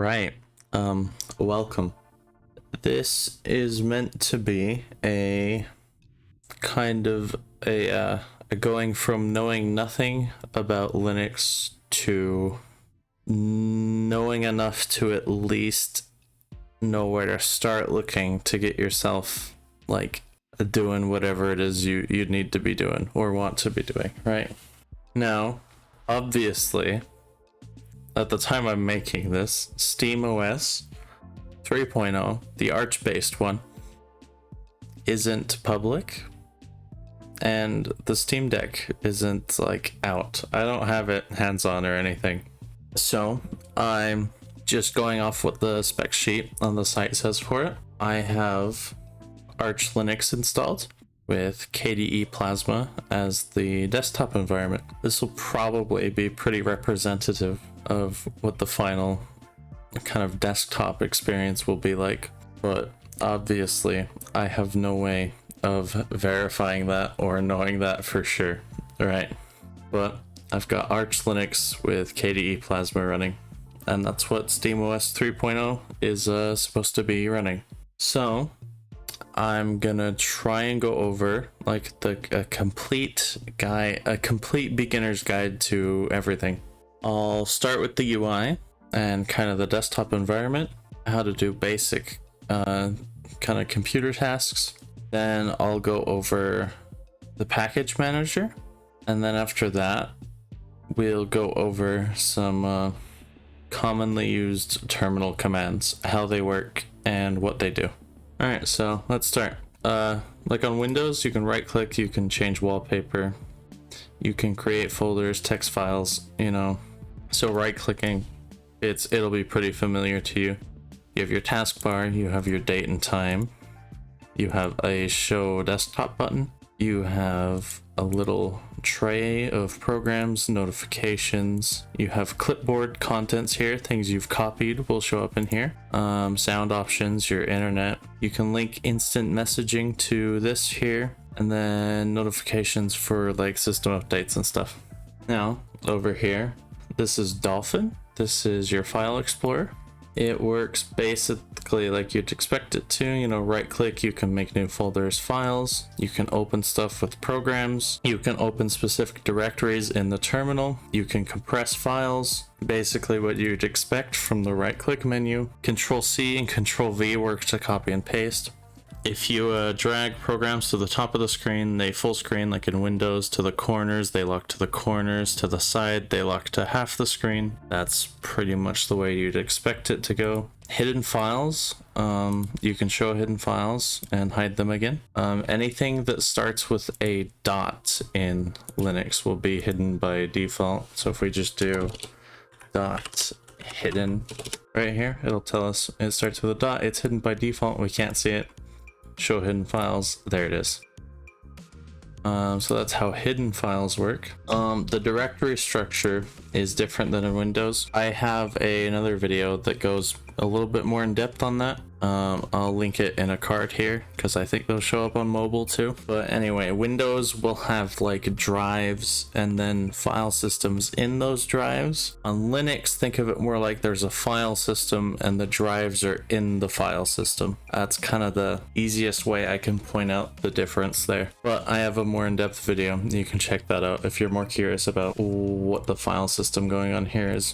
Right. Welcome. This is meant to be a kind of a going from knowing nothing about Linux to knowing enough to at least know where to start looking to get yourself like doing whatever it is you need to be doing or want to be doing, right? Now, obviously, at the time I'm making this, SteamOS 3.0, the Arch-based one, isn't public, and the Steam Deck isn't like out. I don't have it hands-on or anything. So I'm just going off what the spec sheet on the site says for it. I have Arch Linux installed with KDE Plasma as the desktop environment. This will probably be pretty representative of what the final kind of desktop experience will be like, but obviously I have no way of verifying that or knowing that for sure. All right, but I've got Arch Linux with KDE Plasma running, and that's what SteamOS 3.0 is supposed to be running. So I'm gonna try and go over like a complete beginner's guide to everything. I'll start with the UI and kind of the desktop environment, how to do basic kind of computer tasks. Then I'll go over the package manager, and then after that we'll go over some commonly used terminal commands, how they work and what they do. All right, so let's start. Like on Windows, you can right click, you can change wallpaper, you can create folders, text files, you know. So right clicking, it'll be pretty familiar to you. You have your taskbar, you have your date and time, you have a show desktop button, you have a little tray of programs, notifications, you have clipboard contents here, things you've copied will show up in here, sound options, your internet. You can link instant messaging to this here, and then notifications for like system updates and stuff. Now over here, this is Dolphin. This is your file explorer. It works basically like you'd expect it to. You know, right click, you can make new folders, files, you can open stuff with programs, you can open specific directories in the terminal, you can compress files, basically what you'd expect from the right click menu. Control C and Control V work to copy and paste. If you drag programs to the top of the screen, they full screen like in Windows. To the corners, they lock to the corners. To the side, they lock to half the screen. That's pretty much the way you'd expect it to go. Hidden files, you can show hidden files and hide them again. Anything that starts with a dot in Linux will be hidden by default. So if we just do dot hidden right here, it'll tell us it starts with a dot. It's hidden by default. We can't see it. Show hidden files, there it is. So that's how hidden files work. The directory structure is different than in Windows. I have another video that goes a little bit more in depth on that. I'll link it in a card here because I think they'll show up on mobile too. But anyway, Windows will have like drives and then file systems in those drives. On Linux, think of it more like there's a file system and the drives are in the file system. That's kind of the easiest way I can point out the difference there. But I have a more in-depth video. You can check that out if you're more curious about what the file system going on here is.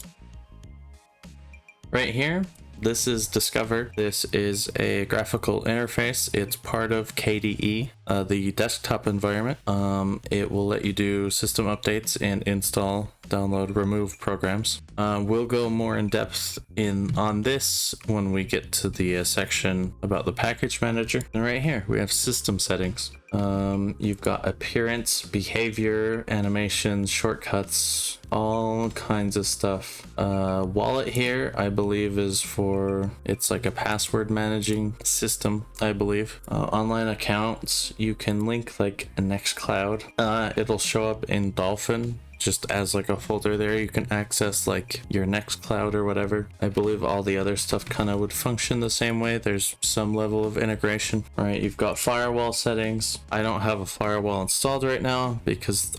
Right here, this is Discover. This is a graphical interface. It's part of KDE, the desktop environment. It will let you do system updates and install, download, remove programs. We'll go more in depth on this when we get to the section about the package manager. And right here, we have system settings. You've got appearance, behavior, animations, shortcuts, all kinds of stuff. Wallet here, I believe, is for, it's like a password managing system, I believe. Online accounts, you can link like a Nextcloud. It'll show up in Dolphin, just as like a folder there. You can access like your Nextcloud or whatever. I believe all the other stuff kind of would function the same way. There's some level of integration. All right, you've got firewall settings. I don't have a firewall installed right now because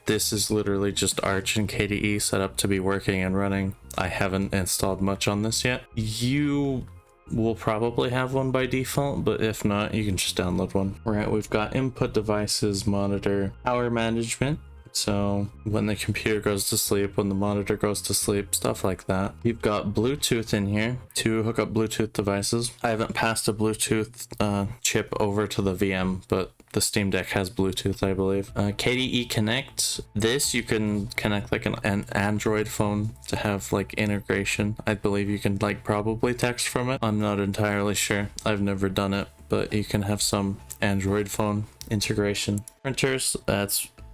this is literally just Arch and KDE set up to be working and running. I haven't installed much on this yet. You will probably have one by default, but if not, you can just download one. All right, we've got input devices, monitor, power management. So when the computer goes to sleep, when the monitor goes to sleep, stuff like that. You've got Bluetooth in here to hook up Bluetooth devices. I haven't passed a Bluetooth chip over to the VM, but the Steam Deck has Bluetooth, I believe. KDE Connect. This you can connect like an Android phone to have like integration. I believe you can like probably text from it. I'm not entirely sure. I've never done it, but you can have some Android phone integration. Printers,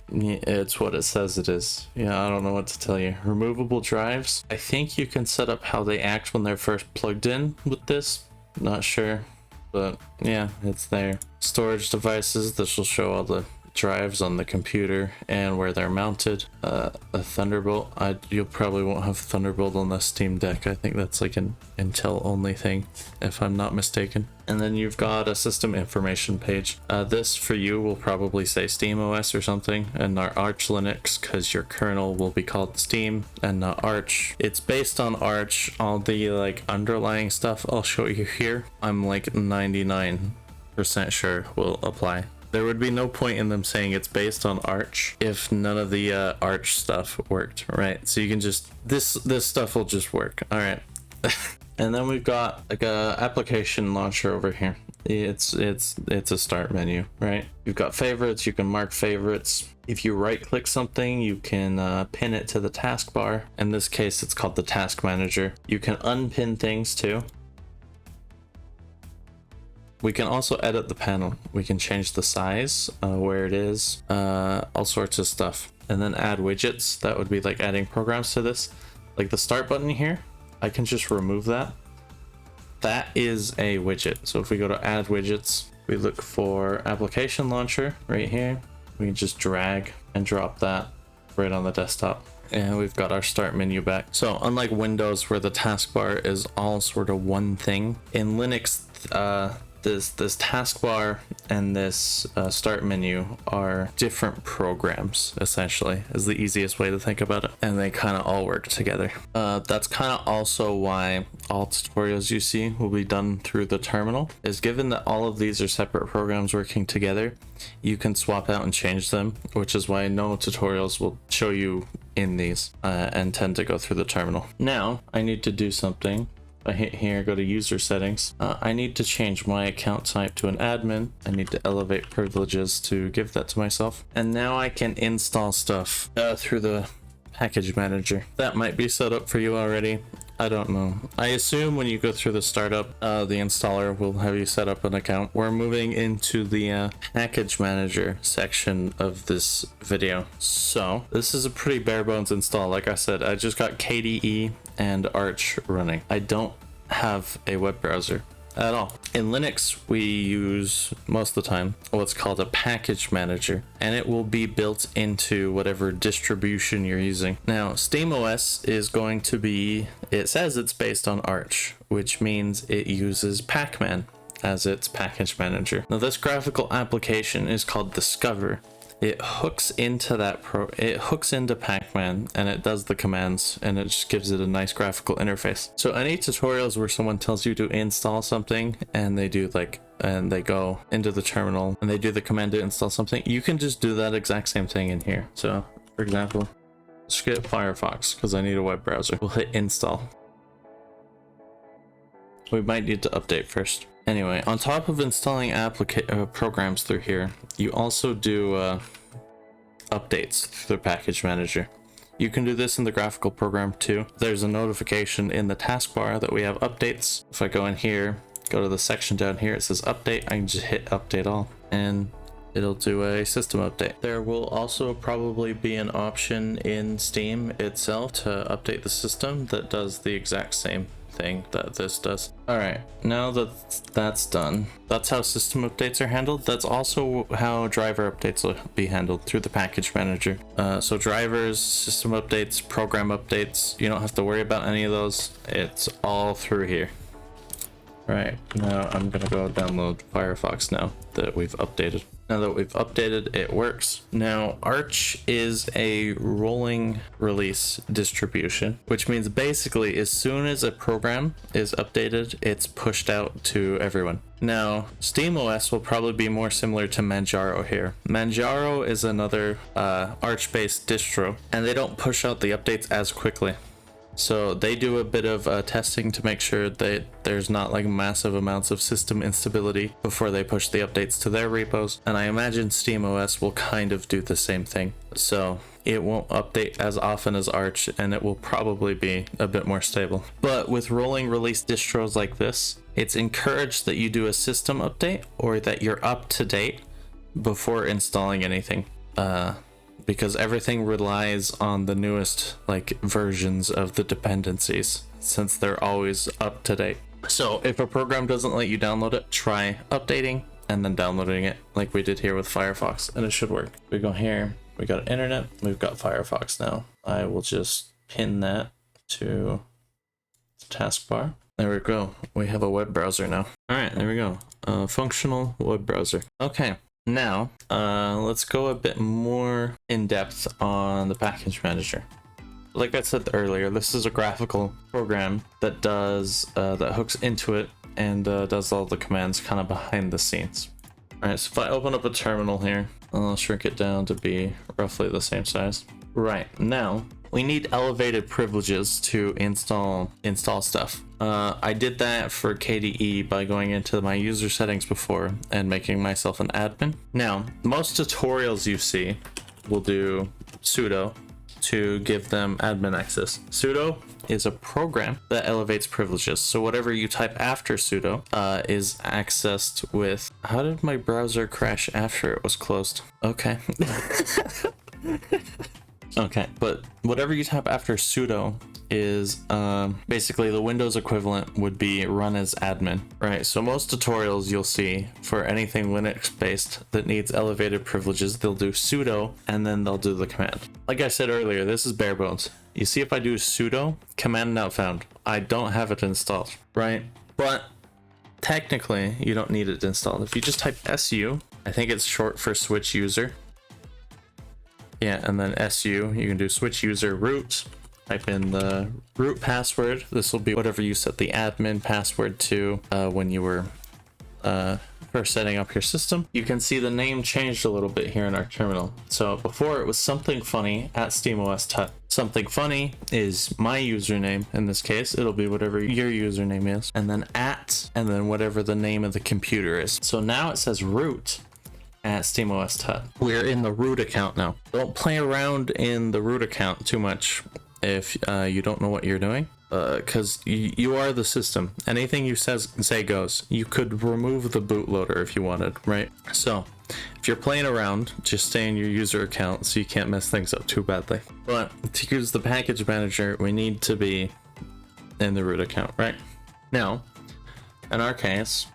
it's what it says it is. Yeah, I don't know what to tell you. Removable drives. I think you can set up how they act when they're first plugged in with this. Not sure, but yeah, it's there. Storage devices. This will show all the drives on the computer and where they're mounted. A Thunderbolt. You probably won't have Thunderbolt on the Steam Deck. I think that's like an Intel only thing, if I'm not mistaken. And then you've got a system information page. This for you will probably say SteamOS or something, and not Arch Linux, because your kernel will be called Steam and not Arch. It's based on Arch. All the like underlying stuff I'll show you here, I'm like 99% sure will apply. There would be no point in them saying it's based on Arch if none of the Arch stuff worked, right? So you can just, this stuff will just work. All right. And then we've got like a application launcher over here. It's a start menu, right? You've got favorites. You can mark favorites. If you right click something, you can pin it to the taskbar. In this case, it's called the task manager. You can unpin things too. We can also edit the panel. We can change the size, where it is, all sorts of stuff. And then add widgets. That would be like adding programs to this. Like the start button here, I can just remove that. That is a widget. So if we go to add widgets, we look for application launcher right here. We can just drag and drop that right on the desktop. And we've got our start menu back. So unlike Windows where the taskbar is all sort of one thing, in Linux, this taskbar and this start menu are different programs, essentially, is the easiest way to think about it. And they kind of all work together. That's kind of also why all tutorials you see will be done through the terminal, is given that all of these are separate programs working together, you can swap out and change them, which is why no tutorials will show you in these and tend to go through the terminal. Now, I need to do something. I hit here, go to user settings. I need to change my account type to an admin. I need to elevate privileges to give that to myself. And now I can install stuff through the package manager. That might be set up for you already. I don't know. I assume when you go through the startup, the installer will have you set up an account. We're moving into the package manager section of this video. So this is a pretty bare bones install. Like I said, I just got KDE and Arch running. I don't have a web browser at all. In Linux, we use most of the time what's called a package manager, and it will be built into whatever distribution you're using. Now, SteamOS is going to be, it says it's based on Arch, which means it uses pacman as its package manager. Now, this graphical application is called Discover. It hooks into it hooks into pacman and it does the commands, and it just gives it a nice graphical interface. So any tutorials where someone tells you to install something and they do and they go into the terminal and they do the command to install something, you can just do that exact same thing in here. So for example, let's get Firefox because I need a web browser. We'll hit install. We might need to update first. Anyway, on top of installing programs through here, you also do updates through the package manager. You can do this in the graphical program too. There's a notification in the taskbar that we have updates. If I go in here, go to the section down here, it says update, I can just hit update all and it'll do a system update. There will also probably be an option in Steam itself to update the system that does the exact same thing that this does. All right, now that that's done, that's how system updates are handled. That's also how driver updates will be handled through the package manager. So drivers, system updates, program updates, you don't have to worry about any of those. It's all through here. Right, now I'm gonna go download Firefox now that we've updated. Now that we've updated, it works. Now, Arch is a rolling release distribution, which means basically as soon as a program is updated, it's pushed out to everyone. Now, SteamOS will probably be more similar to Manjaro here. Manjaro is another Arch-based distro, and they don't push out the updates as quickly. So they do a bit of testing to make sure that there's not like massive amounts of system instability before they push the updates to their repos. And I imagine SteamOS will kind of do the same thing. So it won't update as often as Arch, and it will probably be a bit more stable. But with rolling release distros like this, it's encouraged that you do a system update or that you're up to date before installing anything. Because everything relies on the newest like versions of the dependencies, since they're always up to date. So if a program doesn't let you download it, try updating and then downloading it like we did here with Firefox, and it should work. We go here, we got internet, we've got Firefox now. I will just pin that to the taskbar. There we go. We have a web browser now. All right, there we go. Functional web browser. Okay. Now, let's go a bit more in depth on the package manager. Like I said earlier, this is a graphical program that does that hooks into it and does all the commands kind of behind the scenes. All right, so if I open up a terminal here, I'll shrink it down to be roughly the same size. Right, now we need elevated privileges to install stuff. I did that for KDE by going into my user settings before and making myself an admin. Now, most tutorials you see will do sudo to give them admin access. Sudo is a program that elevates privileges. So whatever you type after sudo is accessed with... How did my browser crash after it was closed? Okay. Okay, but whatever you type after sudo is basically the Windows equivalent would be run as admin, right? So most tutorials you'll see for anything Linux based that needs elevated privileges, they'll do sudo and then they'll do the command. Like I said earlier, this is bare bones. You see if I do sudo command not found, I don't have it installed, right? But technically you don't need it installed. If you just type su, I think it's short for switch user. Yeah, and then su, you can do switch user root, type in the root password. This will be whatever you set the admin password to when you were first setting up your system. You can see the name changed a little bit here in our terminal. So before it was something funny at SteamOS Tut. Something funny is my username. In this case, it'll be whatever your username is, and then at, and then whatever the name of the computer is. So now it says root at SteamOS Tut. We're in the root account now. Don't play around in the root account too much if you don't know what you're doing, because you are the system. Anything you say goes. You could remove the bootloader if you wanted, right? So if you're playing around, just stay in your user account so you can't mess things up too badly. But to use the package manager, we need to be in the root account, right? Now, in our case,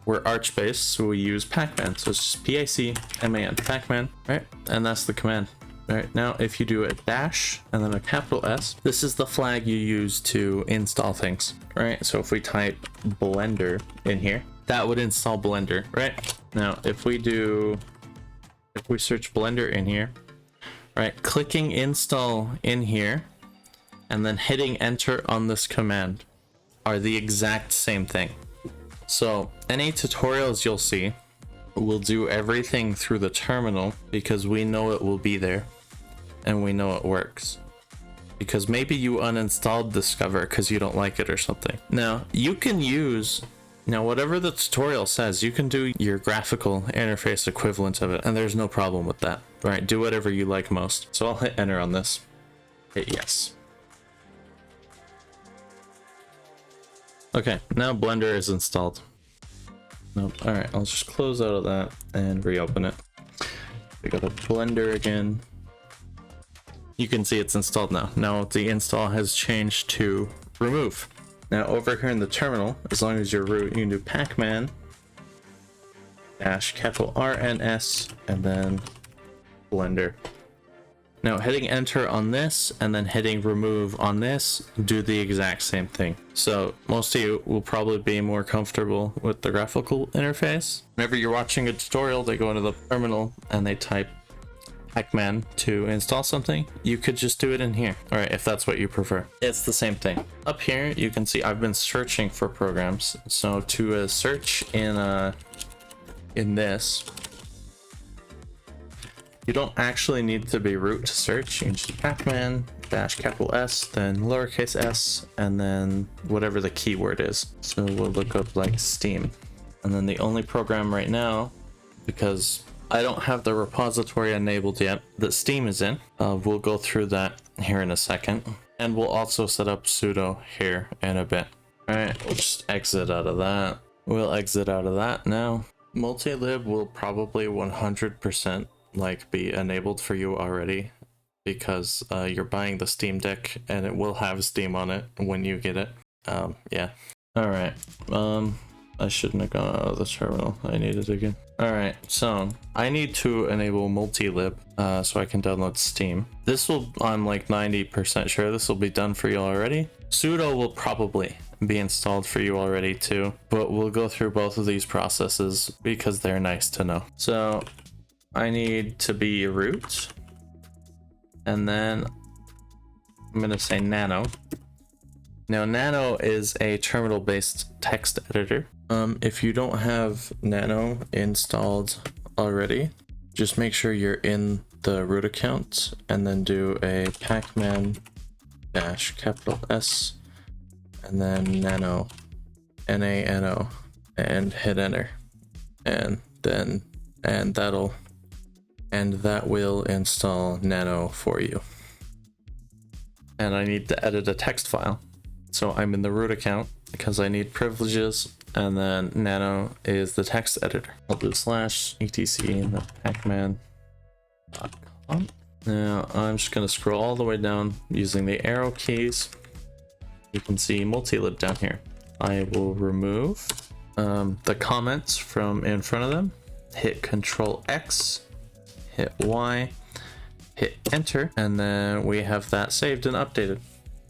we're Arch based, so we use pacman. So it's just pacman, pacman, right? And that's the command. Right, now if you do a dash and then a capital S, this is the flag you use to install things, right? So if we type Blender in here, that would install Blender, right? Now if we search Blender in here, right, clicking install in here and then hitting enter on this command are the exact same thing. So any tutorials you'll see will do everything through the terminal because we know it will be there and we know it works. Because maybe you uninstalled Discover because you don't like it or something. Now you can use, whatever the tutorial says, you can do your graphical interface equivalent of it, and there's no problem with that, right? Do whatever you like most. So I'll hit enter on this, hit yes. Okay, now Blender is installed. Nope. All right, I'll just close out of that and reopen it. We go to Blender again. You can see it's installed now. Now the install has changed to remove. Now over here in the terminal, as long as you're root, you can do pacman dash capital RNS and then Blender. Now hitting enter on this and then hitting remove on this do the exact same thing. So most of you will probably be more comfortable with the graphical interface. Whenever you're watching a tutorial, they go into the terminal and they type pacman to install something. You could just do it in here. All right, if that's what you prefer. It's the same thing. Up here, you can see I've been searching for programs. So to search in this, you don't actually need to be root to search. You can just pacman dash capital S, then lowercase s, and then whatever the keyword is. So we'll look up like Steam. And then the only program right now, because I don't have the repository enabled yet that Steam is in, we'll go through that here in a second. And we'll also set up sudo here in a bit. All right, we'll just exit out of that. We'll exit out of that now. Multilib will probably 100% like be enabled for you already because you're buying the Steam Deck and it will have Steam on it when you get it. Yeah. All right. I shouldn't have gone out of the terminal. I need it again. All right. So I need to enable Multilib so I can download Steam. This will, I'm like 90% sure this will be done for you already. Sudo will probably be installed for you already too, but we'll go through both of these processes because they're nice to know. So I need to be root, and then I'm gonna say nano. Now nano is a terminal-based text editor. If you don't have nano installed already, just make sure you're in the root account and then do a pacman dash capital S and then nano, N-A-N-O, and hit enter, and that will install nano for you. And I need to edit a text file, so I'm in the root account because I need privileges, and then nano is the text editor. I'll do /etc and then pacman.com. Now I'm just going to scroll all the way down using the arrow keys. You can see Multilib down here. I will remove the comments from in front of them, hit Control X, hit Y, hit enter, and then we have that saved and updated.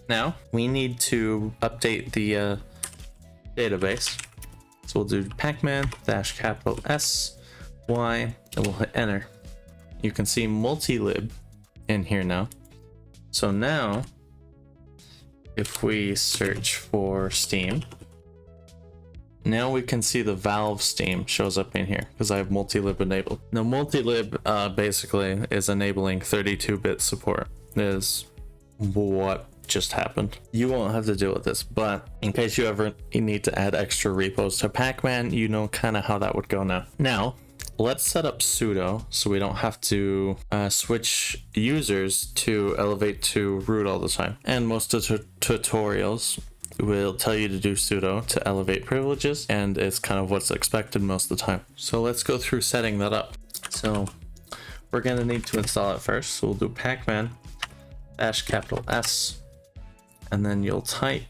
Now we need to update the database. So we'll do pacman dash capital S, Y, and we'll hit enter. You can see Multilib in here now. So now if we search for Steam, now we can see the Valve Steam shows up in here because I have Multilib enabled. Now Multilib basically is enabling 32-bit support is what just happened. You won't have to deal with this, but in case you ever need to add extra repos to pacman, you know kind of how that would go now. Now let's set up sudo so we don't have to switch users to elevate to root all the time. And most of the tutorials will tell you to do sudo to elevate privileges, and it's kind of what's expected most of the time. So let's go through setting that up. So we're going to need to install it first. So we'll do pacman dash capital S, and then you'll type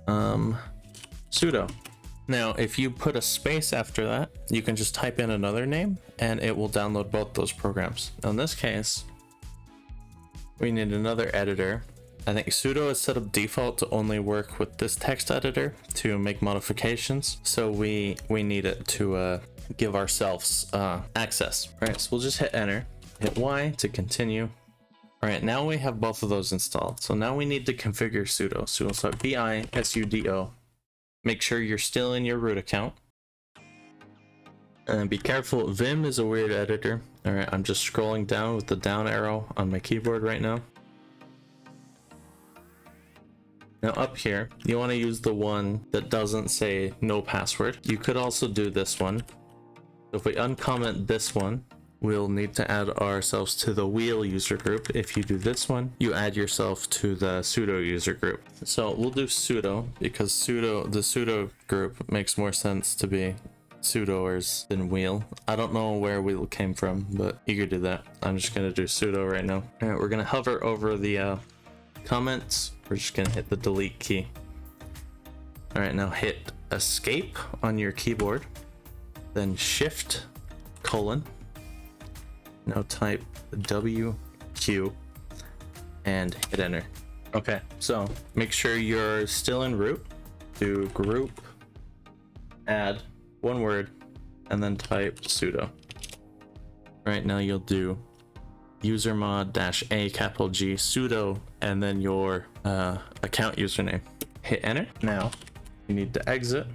sudo. Now, if you put a space after that, you can just type in another name and it will download both those programs. Now, in this case, we need another editor. I think sudo is set up default to only work with this text editor to make modifications. So we need it to give ourselves access. All right, so we'll just hit enter, hit Y to continue. All right, now we have both of those installed. So now we need to configure sudo. So we'll start BISUDO. Make sure you're still in your root account. And be careful, Vim is a weird editor. All right, I'm just scrolling down with the down arrow on my keyboard right now. Now up here, you want to use the one that doesn't say no password. You could also do this one. So if we uncomment this one, we'll need to add ourselves to the wheel user group. If you do this one, you add yourself to the sudo user group. So we'll do sudo because the sudo group makes more sense to be sudoers than wheel. I don't know where wheel came from, but you could do that. I'm just gonna do sudo right now. All right, we're gonna hover over the comments. We're just gonna hit the delete key. All right, now hit escape on your keyboard, then shift colon. Now type WQ and hit enter. Okay, so make sure you're still in root. Do group, add, one word, and then type sudo. Right now you'll do usermod-a capital G sudo and then your account username. Hit enter. Now you need to exit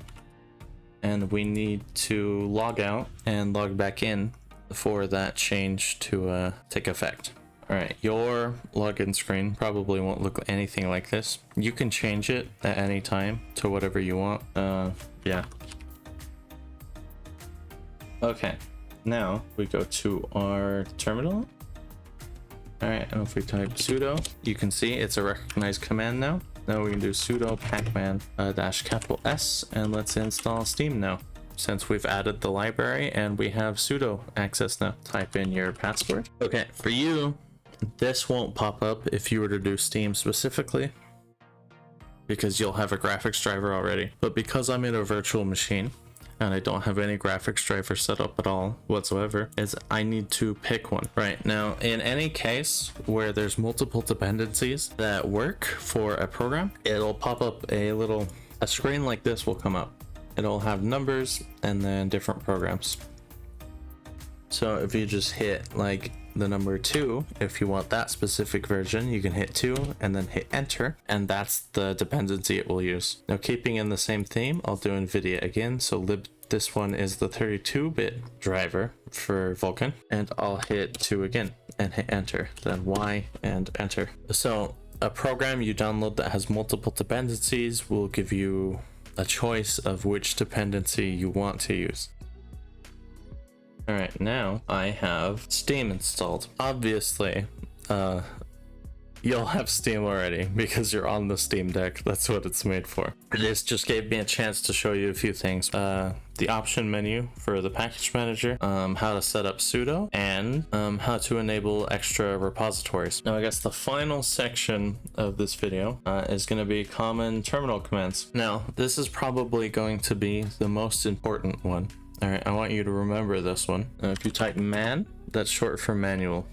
and we need to log out and log back in for that change to take effect. All right, your login screen probably won't look anything like this. You can change it at any time to whatever you want. Yeah. Okay, now we go to our terminal. All right, and if we type sudo, you can see it's a recognized command now. Now we can do sudo pacman dash capital S, and let's install Steam now. Since we've added the library and we have sudo access now. Type in your password. Okay, for you, this won't pop up if you were to do Steam specifically, because you'll have a graphics driver already. But because I'm in a virtual machine, and I don't have any graphics driver set up at all whatsoever, is I need to pick one. Right now, in any case where there's multiple dependencies that work for a program, it'll pop up a screen like this will come up. It'll have numbers and then different programs. So if you just hit like the number 2, if you want that specific version, you can hit 2 and then hit enter, and that's the dependency it will use. Now, keeping in the same theme, I'll do NVIDIA again. So this one is the 32-bit driver for Vulkan, and I'll hit 2 again and hit enter, then Y and enter. So a program you download that has multiple dependencies will give you a choice of which dependency you want to use. All right, now I have Steam installed. Obviously, you'll have Steam already because you're on the Steam Deck. That's what it's made for. This just gave me a chance to show you a few things. The option menu for the package manager, how to set up sudo, and how to enable extra repositories. Now, I guess the final section of this video is going to be common terminal commands. Now, this is probably going to be the most important one. All right, I want you to remember this one. If you type man, that's short for manual.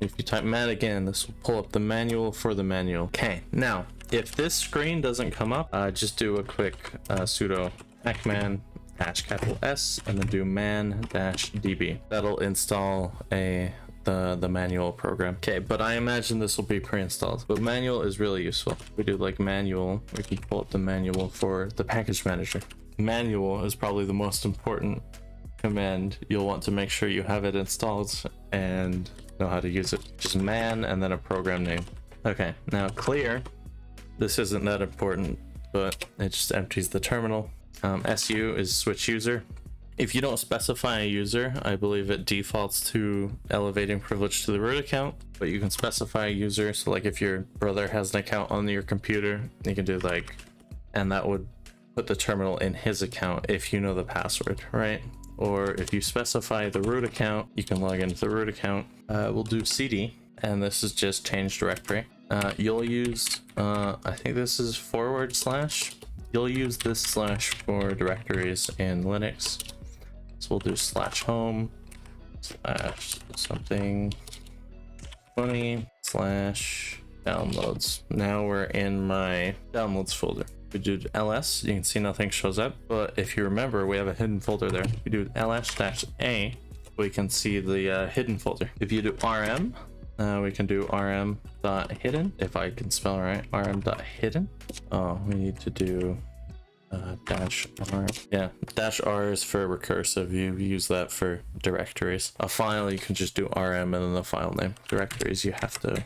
If you type man again, this will pull up the manual for the manual. Okay, now, if this screen doesn't come up, just do a quick sudo pacman dash capital S and then do man dash db. That'll install the manual program. Okay, but I imagine this will be pre-installed. But manual is really useful. We do like manual, we can pull up the manual for the package manager. Manual is probably the most important command. You'll want to make sure you have it installed and know how to use it. Just man and then a program name. Okay, now clear. This isn't that important, but it just empties the terminal. SU is switch user. If you don't specify a user, I believe it defaults to elevating privilege to the root account, but you can specify a user. So like if your brother has an account on your computer, you can do like, and that would put the terminal in his account if you know the password, right? Or if you specify the root account, you can log into the root account. We'll do cd, and this is just change directory. You'll use, I think this is /. You'll use this slash for directories in Linux. So we'll do /home / something 20 / downloads. Now we're in my downloads folder. We do ls, you can see nothing shows up, but if you remember, we have a hidden folder there. We do ls-a, we can see the hidden folder. If you do rm, we can do rm.hidden, if I can spell right, rm.hidden. Oh, we need to do -r. Yeah, -r is for recursive. You use that for directories. A file, you can just do rm and then the file name. Directories, you have to,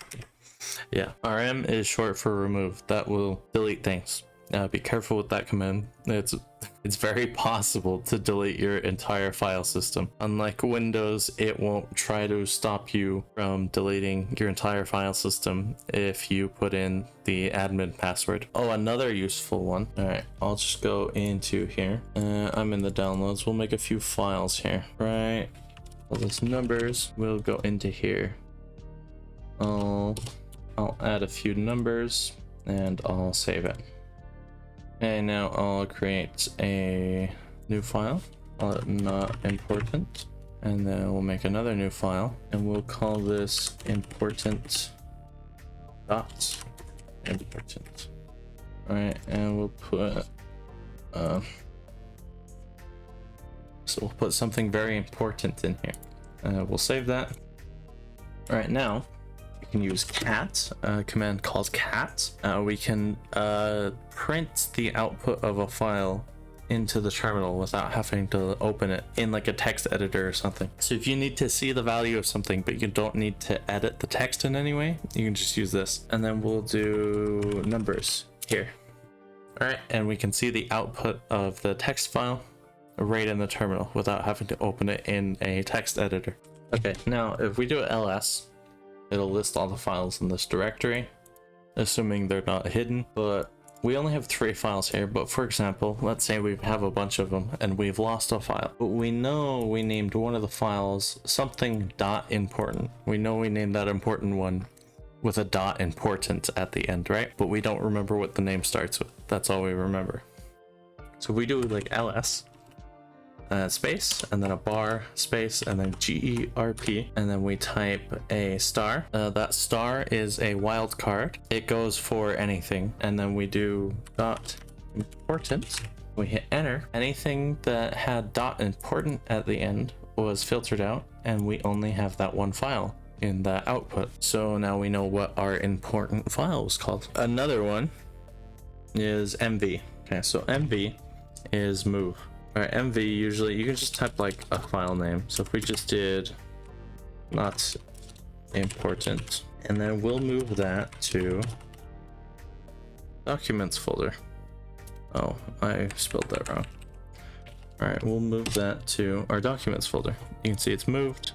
yeah. rm is short for remove. That will delete things. Be careful with that command. It's very possible to delete your entire file system. Unlike Windows, it won't try to stop you from deleting your entire file system if you put in the admin password. Oh, another useful one. All right, I'll just go into here. I'm in the downloads. We'll make a few files here, right? All those numbers will go into here. I'll add a few numbers and I'll save it. Okay, now I'll create a new file, call it not important, and then we'll make another new file, and we'll call this important dot important. All right, and we'll put so we'll put something very important in here. We'll save that. All right, now you can use cat, command calls cat. We can print the output of a file into the terminal without having to open it in like a text editor or something. So if you need to see the value of something but you don't need to edit the text in any way, you can just use this. And then we'll do numbers here. All right, and we can see the output of the text file right in the terminal without having to open it in a text editor. Okay, now if we do a ls, it'll list all the files in this directory, assuming they're not hidden. But we only have 3 files here. But for example, let's say we have a bunch of them and we've lost a file, but we know we named one of the files something .important. We know we named that important one with a .important at the end, right? But we don't remember what the name starts with. That's all we remember. So we do like ls space and then a bar space and then GERP, and then we type a star. That star is a wildcard. It goes for anything, and then we do .important. We hit enter. Anything that had .important at the end was filtered out, and we only have that one file in the output. So now we know what our important file was called. Another one is MV. Okay, so MV is move. All right, MV, usually you can just type like a file name. So if we just did not important, and then we'll move that to documents folder. Oh, I spelled that wrong. All right, we'll move that to our documents folder. You can see it's moved.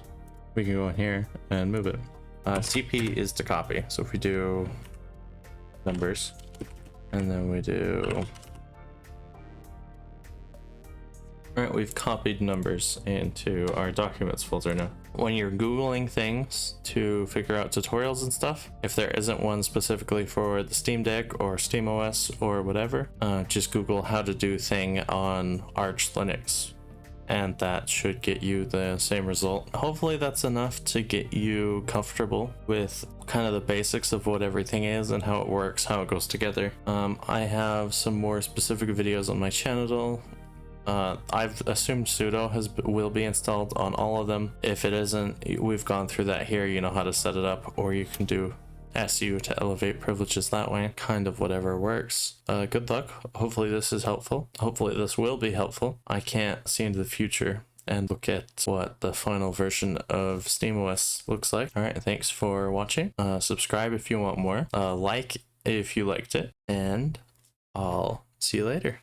We can go in here and move it. CP is to copy. So if we do numbers, and then we do, all right, we've copied numbers into our documents folder now. When you're Googling things to figure out tutorials and stuff, if there isn't one specifically for the Steam Deck or SteamOS or whatever, just Google how to do thing on Arch Linux, and that should get you the same result. Hopefully that's enough to get you comfortable with kind of the basics of what everything is and how it works, how it goes together. I have some more specific videos on my channel. I've assumed sudo will be installed on all of them. If it isn't, we've gone through that here. You know how to set it up, or you can do SU to elevate privileges that way. Kind of whatever works. Good luck. Hopefully this is helpful. Hopefully this will be helpful. I can't see into the future and look at what the final version of SteamOS looks like. All right, thanks for watching. Subscribe if you want more. Like if you liked it, and I'll see you later.